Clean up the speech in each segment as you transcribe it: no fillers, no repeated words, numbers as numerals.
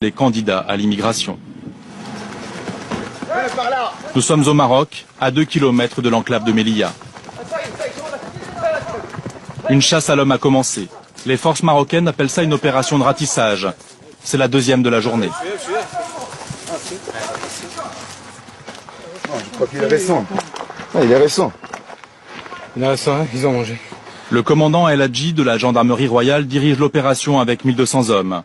les candidats à l'immigration. Nous sommes au Maroc, à 2 kilomètres de l'enclave de Melilla. Une chasse à l'homme a commencé. Les forces marocaines appellent ça une opération de ratissage. C'est la deuxième de la journée. Je crois qu'il est récent. Il est récent. Il est récent, hein, ils ont mangé. Le commandant El Hadji de la gendarmerie royale dirige l'opération avec 1200 hommes.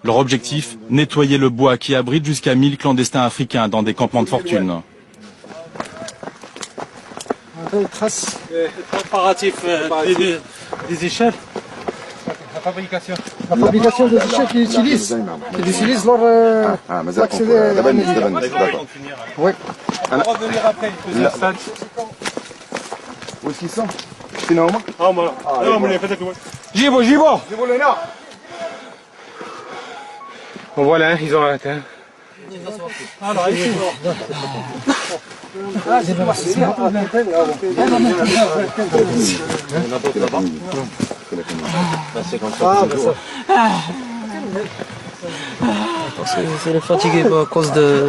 Leur objectif, nettoyer le bois qui abrite jusqu'à 1000 clandestins africains dans des campements de fortune. Trace préparatif des échelles. La fabrication des échelles qu'ils utilisent lors d'accéder à la mairie. Oui. On va revenir après, il faut ça. Où est-ce qu'ils sont? Finalement. Ah, voilà. Jibo, Jibo. Bon, voilà, hein, ils ont arrêté. Hein. C'est les fatigués à cause de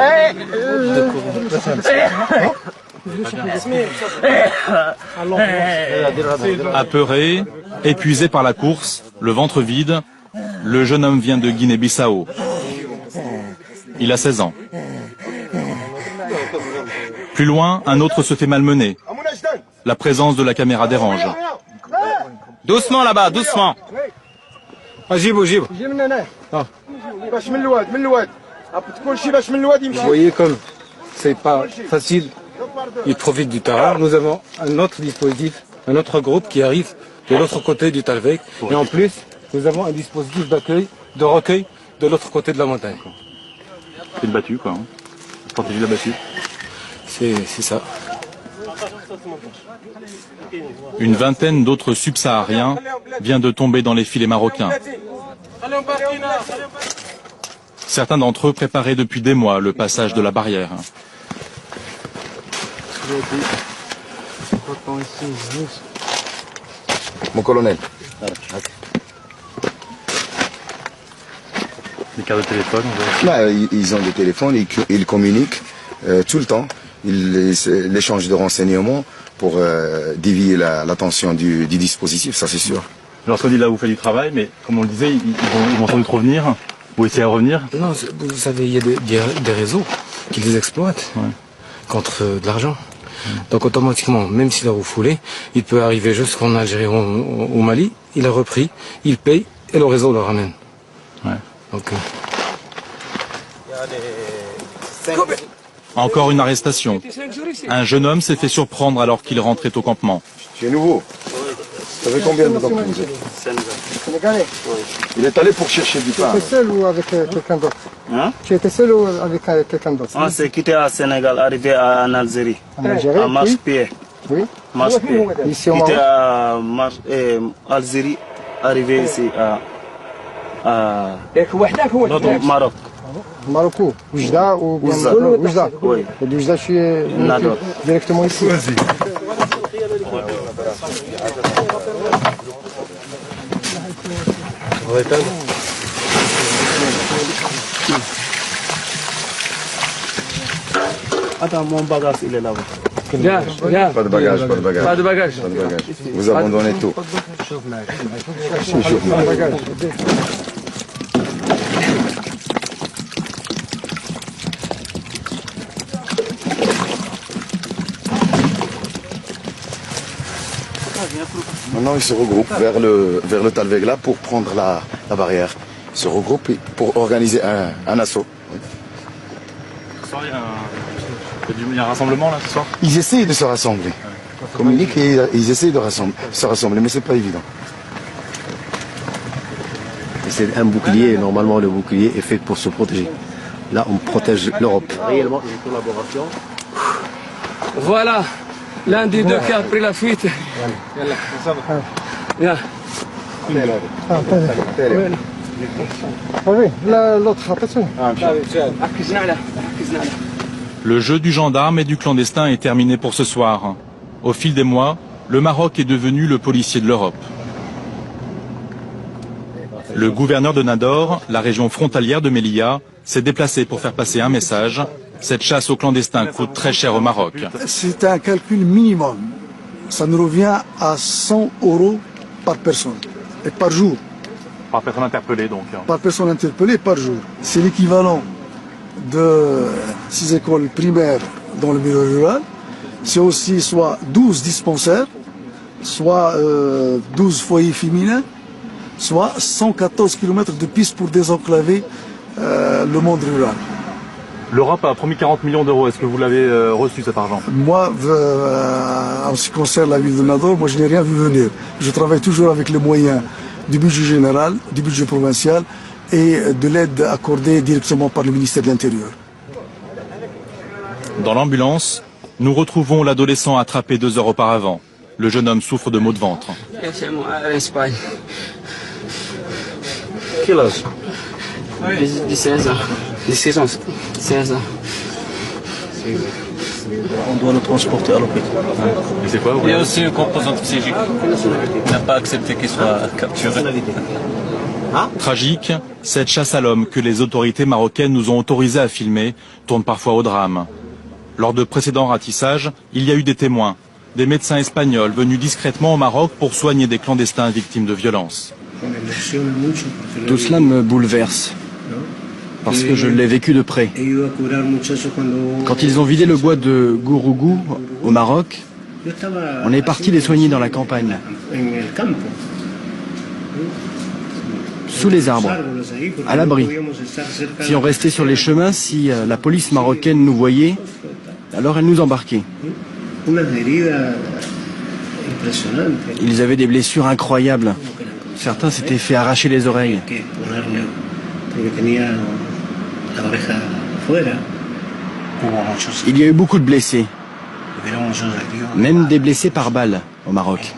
Apeuré, épuisé par la course, le ventre vide, le jeune homme vient de Guinée-Bissau. Il a 16 ans. Plus loin, un autre se fait malmener. La présence de la caméra dérange. Doucement là-bas, doucement. Ah, Jibo, Jibo. Vous voyez comme c'est pas facile, ils profitent du terrain. Nous avons un autre dispositif, un autre groupe qui arrive de l'autre côté du Talvek. Et en plus, nous avons un dispositif d'accueil, de recueil de l'autre côté de la montagne. C'est une battue, quoi. Protéger la battue. C'est ça. Une vingtaine d'autres subsahariens vient de tomber dans les filets marocains. Certains d'entre eux préparaient depuis des mois le passage de la barrière. Mon colonel. Des cartes de téléphone. Là, ils ont des téléphones, ils communiquent tout le temps. L'échange de renseignements pour dévier l'attention du dispositif, ça c'est sûr. Lorsqu'on dit là vous faites du travail, mais comme on le disait, ils vont sans doute revenir, ou essayer de revenir. Non, vous savez, il y a des réseaux qui les exploitent contre de l'argent. Donc automatiquement, même s'il a refoulé, il peut arriver jusqu'en Algérie ou au Mali, il a repris, il paye et le réseau le ramène. Ouais. Donc, Encore une arrestation. Un jeune homme s'est fait surprendre alors qu'il rentrait au campement. C'est nouveau. Ça fait combien de temps que vous êtes? Sénégalais. Il est allé pour chercher du pain. Tu étais seul ou avec quelqu'un d'autre? Hein? Tu étais seul ou avec quelqu'un d'autre? On s'est quitté à Sénégal, arrivé en Algérie. En Algérie, À Marche-Pied. Oui. Marche-Pied. Ici au Quitté Maroc. à Algérie, arrivé ici à Maroc. Maroc, Oujda ou bien Oujda? Oui. Et d'Oujda, je suis Nador. directement ici. Attends, mon bagage, il est là-bas. Viens. Pas de bagage, pas de bagage. Pas de bagage. Pas de bagage. Vous abandonnez tout. Maintenant, ils se regroupent vers le Talvegla pour prendre la barrière. Ils se regroupent pour organiser un assaut. Il y a un rassemblement là ce soir? Ils essayent de se rassembler. Ils communiquent et ils essayent de se rassembler, mais c'est pas évident. C'est un bouclier, normalement le bouclier est fait pour se protéger. Là, on protège l'Europe. Réellement, une collaboration. Voilà, l'un des deux qui a pris la fuite. Viens. Oui, l'autre, attention. Le jeu du gendarme et du clandestin est terminé pour ce soir. Au fil des mois, le Maroc est devenu le policier de l'Europe. Le gouverneur de Nador, la région frontalière de Melilla, s'est déplacé pour faire passer un message. Cette chasse aux clandestins coûte très cher au Maroc. C'est un calcul minimum. Ça nous revient à 100 € par personne et par jour. Par personne interpellée donc. Par personne interpellée par jour. C'est l'équivalent de 6 écoles primaires dans le milieu rural. C'est aussi soit 12 dispensaires, soit 12 foyers féminins, soit 114 km de pistes pour désenclaver le monde rural. L'Europe a promis 40 millions d'euros. Est-ce que vous l'avez reçu cet argent? Moi, en ce qui concerne la ville de Nador, moi je n'ai rien vu venir. Je travaille toujours avec les moyens du budget général, du budget provincial et de l'aide accordée directement par le ministère de l'Intérieur. Dans l'ambulance, nous retrouvons l'adolescent attrapé 2 heures auparavant. Le jeune homme souffre de maux de ventre. Quel âge? 16 ans. 16 ans. 16 ans. On doit le transporter à l'hôpital. Et c'est quoi? Il y a aussi une composante psychique. Il n'a pas accepté qu'il soit capturé. Tragique, cette chasse à l'homme que les autorités marocaines nous ont autorisé à filmer tourne parfois au drame. Lors de précédents ratissages, il y a eu des témoins, des médecins espagnols venus discrètement au Maroc pour soigner des clandestins victimes de violences. Tout cela me bouleverse, parce que je l'ai vécu de près. Quand ils ont vidé le bois de Gourougou, au Maroc, on est parti les soigner dans la campagne, sous les arbres, à l'abri. Si on restait sur les chemins, si la police marocaine nous voyait, alors elle nous embarquait. Ils avaient des blessures incroyables. Certains s'étaient fait arracher les oreilles. Il y a eu beaucoup de blessés, même des blessés par balle au Maroc.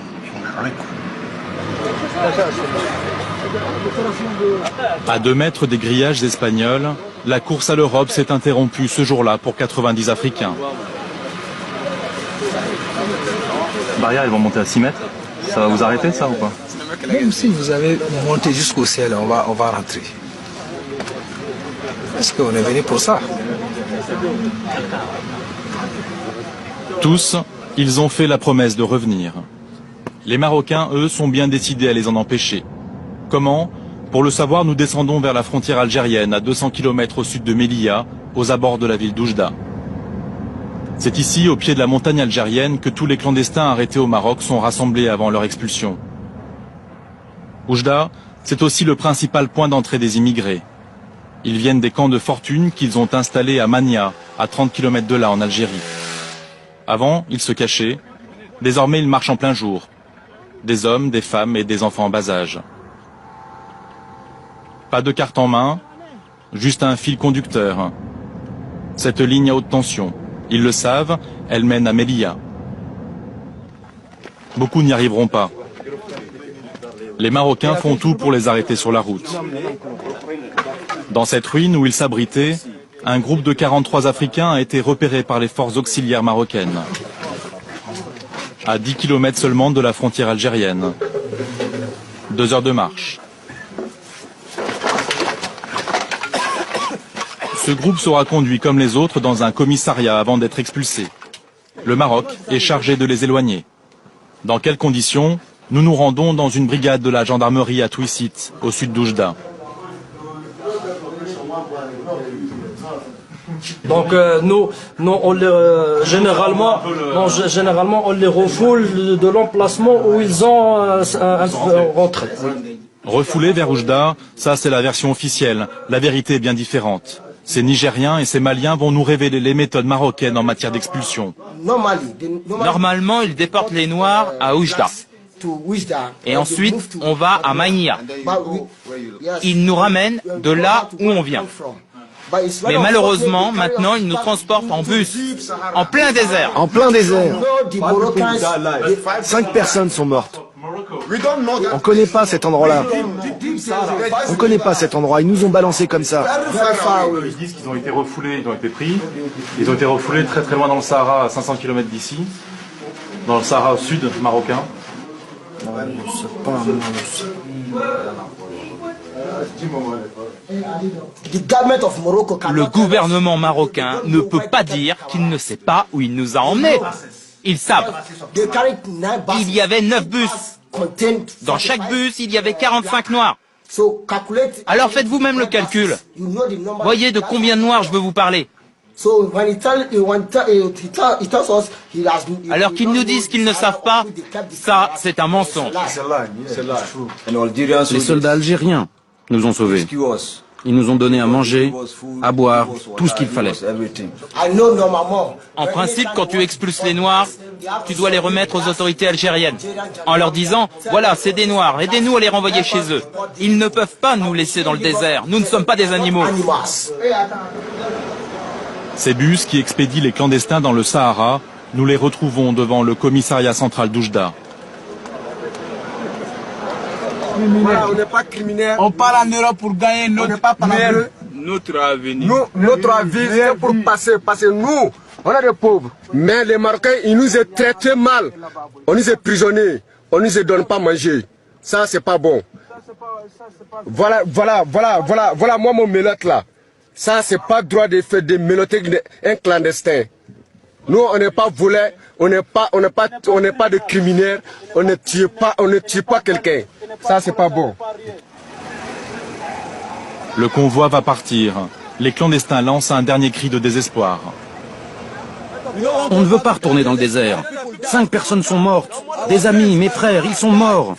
À 2 mètres des grillages espagnols, la course à l'Europe s'est interrompue ce jour-là pour 90 Africains. Barrière, ils vont monter à 6 mètres. Ça va vous arrêter, ça, ou pas? Même si vous avez monté jusqu'au ciel, on va rentrer. Parce qu'on est venu pour ça. Tous, ils ont fait la promesse de revenir. Les Marocains, eux, sont bien décidés à les en empêcher. Comment? Pour le savoir, nous descendons vers la frontière algérienne, à 200 km au sud de Melilla, aux abords de la ville d'Oujda. C'est ici, au pied de la montagne algérienne, que tous les clandestins arrêtés au Maroc sont rassemblés avant leur expulsion. Oujda, c'est aussi le principal point d'entrée des immigrés. Ils viennent des camps de fortune qu'ils ont installés à Mania, à 30 km de là, en Algérie. Avant, ils se cachaient. Désormais, ils marchent en plein jour. Des hommes, des femmes et des enfants en bas âge. Pas de carte en main, juste un fil conducteur. Cette ligne à haute tension, ils le savent, elle mène à Melilla. Beaucoup n'y arriveront pas. Les Marocains font tout pour les arrêter sur la route. Dans cette ruine où ils s'abritaient, un groupe de 43 Africains a été repéré par les forces auxiliaires marocaines. À 10 km seulement de la frontière algérienne. 2 heures de marche. Ce groupe sera conduit comme les autres dans un commissariat avant d'être expulsé. Le Maroc est chargé de les éloigner. Dans quelles conditions? Nous nous rendons dans une brigade de la gendarmerie à Touissit, au sud d'Oujda. Donc nous on les, généralement on les refoule de l'emplacement où ils ont rentré. Refoulés vers Oujda, ça c'est la version officielle. La vérité est bien différente. Ces Nigériens et ces Maliens vont nous révéler les méthodes marocaines en matière d'expulsion. Normalement, ils déportent les Noirs à Oujda. Et ensuite, on va à Mania. Ils nous ramènent de là où on vient. Mais malheureusement, maintenant, ils nous transportent en bus, en plein désert. En plein désert. 5 personnes sont mortes. On ne connaît pas cet endroit-là. On ne connaît pas cet endroit. Ils nous ont balancés comme ça. Ils disent qu'ils ont été refoulés, ils ont été pris. Ils ont été refoulés très très loin dans le Sahara, à 500 km d'ici. Dans le Sahara au sud marocain. Le gouvernement marocain ne peut pas dire qu'il ne sait pas où il nous a emmenés. Ils savent. Il y avait 9 bus. Dans chaque bus, il y avait 45 noirs. Alors faites vous-même le calcul. Voyez de combien de noirs je veux vous parler. Alors qu'ils nous disent qu'ils ne savent pas, ça c'est un mensonge. Les soldats algériens nous ont sauvés. Ils nous ont donné à manger, à boire, tout ce qu'il fallait. En principe, quand tu expulses les Noirs, tu dois les remettre aux autorités algériennes, en leur disant, voilà, c'est des Noirs, aidez-nous à les renvoyer chez eux. Ils ne peuvent pas nous laisser dans le désert, nous ne sommes pas des animaux. Ces bus qui expédient les clandestins dans le Sahara, nous les retrouvons devant le commissariat central d'Oujda. Voilà, on n'est pas criminels. On part en Europe pour gagner notre avenir. Notre avenir, c'est pour passer. Parce que nous, on est des pauvres. Mais les Marocains, ils nous ont traités mal. On nous est prisonniers. On nous donne pas manger. Ça, c'est pas bon. Voilà, moi mon mélote là. Ça, c'est pas droit de faire des méloter un clandestin. Nous, on n'est pas volés, on n'est pas de criminels, on ne tue pas quelqu'un. Ça, c'est pas bon. Le convoi va partir. Les clandestins lancent un dernier cri de désespoir. On ne veut pas retourner dans le désert. 5 personnes sont mortes. Des amis, mes frères, ils sont morts.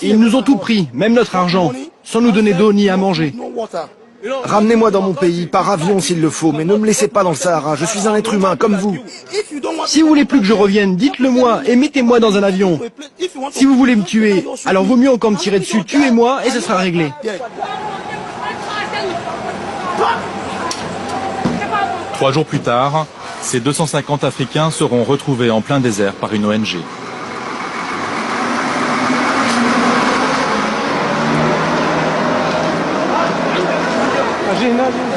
Ils nous ont tout pris, même notre argent, sans nous donner d'eau ni à manger. Ramenez-moi dans mon pays, par avion s'il le faut, mais ne me laissez pas dans le Sahara, je suis un être humain comme vous. Si vous voulez plus que je revienne, dites-le moi et mettez-moi dans un avion. Si vous voulez me tuer, alors vaut mieux encore me tirer dessus, tuez-moi et ce sera réglé. 3 jours plus tard, ces 250 Africains seront retrouvés en plein désert par une ONG. Imagine.